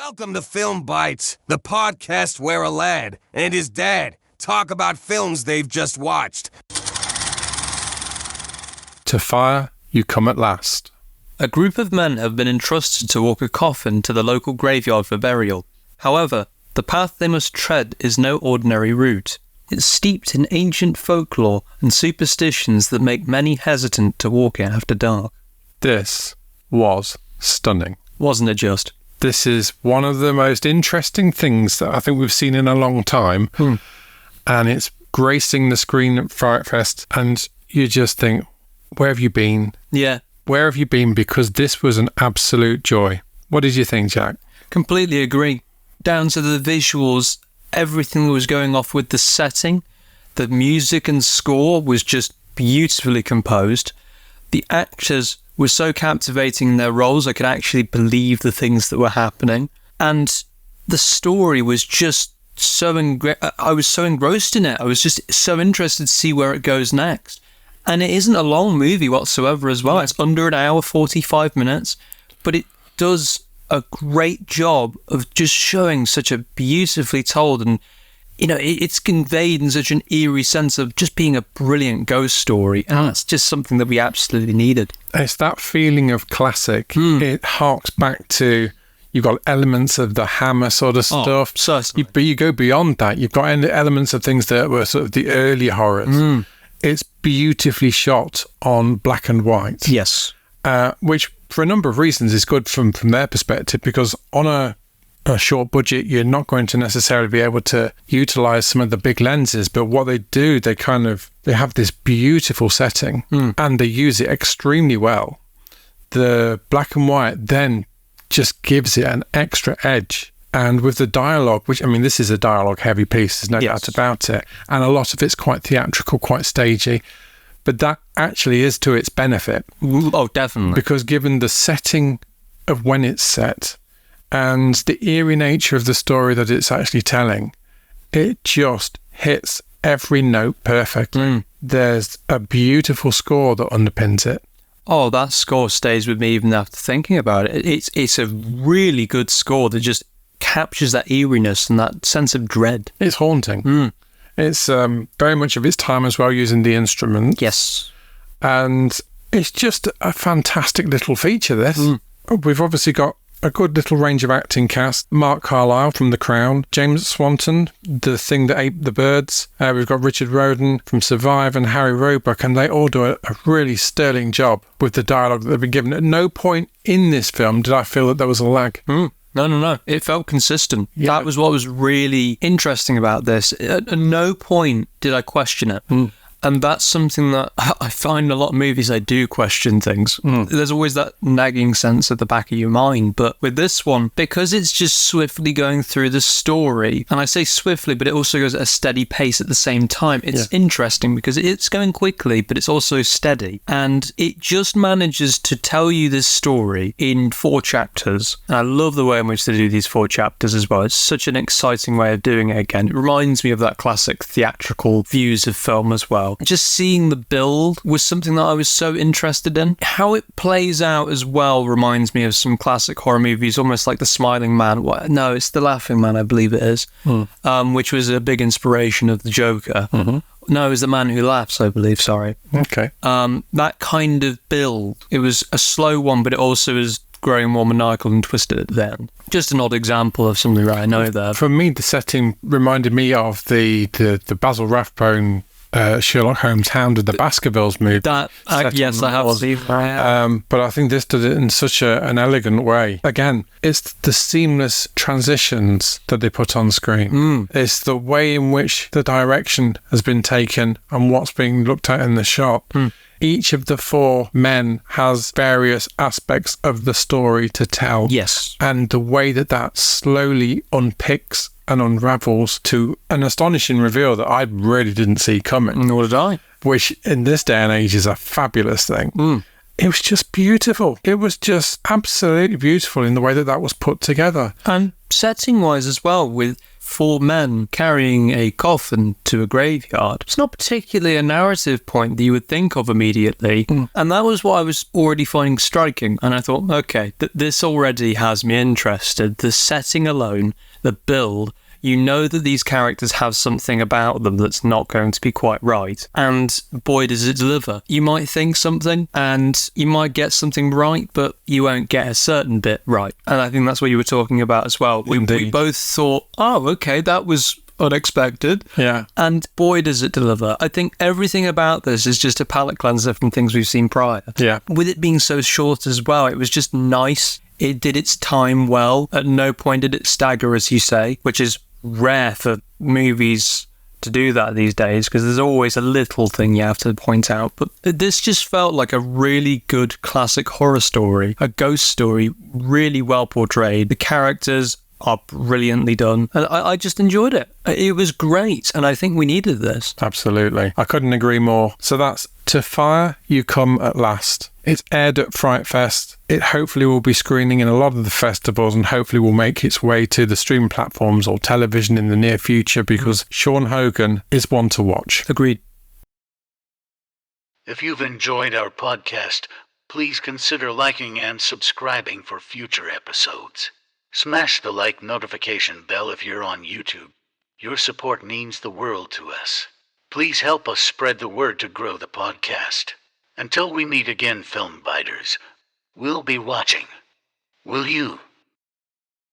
Welcome to Film Bites, the podcast where a lad and his dad talk about films they've just watched. To fire, you come at last. A group of men have been entrusted to walk a coffin to the local graveyard for burial. However, the path they must tread is no ordinary route. It's steeped in ancient folklore and superstitions that make many hesitant to walk it after dark. This was stunning. Wasn't it just? This is one of the most interesting things that I think we've seen in a long time. And it's gracing the screen at Fright Fest. And you just think, where have you been? Yeah. Where have you been? Because this was an absolute joy. What did you think, Jack? Completely agree. Down to the visuals, everything that was going off with the setting, the music and score was just beautifully composed. The actors were so captivating in their roles, I could actually believe the things that were happening. And the story was just so I was so engrossed in it. I was just so interested to see where it goes next. And it isn't a long movie whatsoever as well. It's under an hour, 45 minutes. But it does a great job of just showing such a beautifully told and, you know, it's conveyed in such an eerie sense of just being a brilliant ghost story. And that's just something that we absolutely needed. It's that feeling of classic. It harks back to, you've got elements of the Hammer sort of stuff. Certainly. But you go beyond that. You've got elements of things that were sort of the early horrors. It's beautifully shot on black and white. Yes. Which, for a number of reasons, is good from their perspective, because on a short budget, you're not going to necessarily be able to utilise some of the big lenses. But what they do, they have this beautiful setting and they use it extremely well. The black and white then just gives it an extra edge. And with the dialogue, which, I mean, this is a dialogue-heavy piece, there's no doubt about it. And a lot of it's quite theatrical, quite stagey. But that actually is to its benefit. Oh, definitely. Because given the setting of when it's set and the eerie nature of the story that it's actually telling, it just hits every note perfectly. There's a beautiful score that underpins it. Oh, that score stays with me even after thinking about it. It's a really good score that just captures that eeriness and that sense of dread. It's haunting. It's very much of its time as well, using the instrument. Yes. And it's just a fantastic little feature, this. We've obviously got a good little range of acting cast. Mark Carlyle from The Crown, James Swanton, The Thing That Ate the Birds. We've got Richard Roden from Survive and Harry Roebuck, and they all do a really sterling job with the dialogue that they've been given. At no point in this film did I feel that there was a lag. No. It felt consistent. Yeah. That was what was really interesting about this. At no point did I question it. And that's something that I find in a lot of movies, I do question things. There's always that nagging sense at the back of your mind. But with this one, because it's just swiftly going through the story, and I say swiftly, but it also goes at a steady pace at the same time. It's interesting because it's going quickly, but it's also steady. And it just manages to tell you this story in 4 chapters. And I love the way in which they do these 4 chapters as well. It's such an exciting way of doing it again. It reminds me of that classic theatrical views of film as well. Just seeing the build was something that I was so interested in. How it plays out as well reminds me of some classic horror movies, almost like The Smiling Man. No, it's The Laughing Man, I believe it is, which was a big inspiration of the Joker. No, it was The Man Who Laughs, I believe, sorry. Okay. That kind of build, it was a slow one, but it also was growing more maniacal and twisted at the end. Just an odd example of something that I know there. For me, the setting reminded me of the Basil Rathbone Sherlock Holmes Hound of the Baskervilles movie. Yes, I have seen that. But I think this did it in such an elegant way. Again, it's the seamless transitions that they put on screen. It's the way in which the direction has been taken and what's being looked at in the shot. Each of the 4 men has various aspects of the story to tell. Yes. And the way that slowly unpicks and unravels to an astonishing reveal that I really didn't see coming. Nor did I. Which in this day and age is a fabulous thing. It was just beautiful. It was just absolutely beautiful in the way that that was put together. And setting-wise as well, with 4 men carrying a coffin to a graveyard. It's not particularly a narrative point that you would think of immediately. And that was what I was already finding striking. And I thought, okay, this already has me interested. The setting alone, the build, you know that these characters have something about them that's not going to be quite right. And boy, does it deliver. You might think something and you might get something right, but you won't get a certain bit right. And I think that's what you were talking about as well. We both thought, oh, okay, that was unexpected. Yeah. And boy, does it deliver. I think everything about this is just a palate cleanser from things we've seen prior. Yeah. With it being so short as well, it was just nice. It did its time well. At no point did it stagger, as you say, which is rare for movies to do that these days, because there's always a little thing you have to point out. But this just felt like a really good classic horror story, a ghost story, really well portrayed. The characters are brilliantly done, and I just enjoyed it. It was great, and I think we needed this. Absolutely. I couldn't agree more. So that's To Fire You Come at Last. It's aired at Fright Fest. It hopefully will be screening in a lot of the festivals and hopefully will make its way to the streaming platforms or television in the near future, because Sean Hogan is one to watch. Agreed. If you've enjoyed our podcast, please consider liking and subscribing for future episodes. Smash the like notification bell if you're on YouTube. Your support means the world to us. Please help us spread the word to grow the podcast. Until we meet again, film biters, we'll be watching. Will you?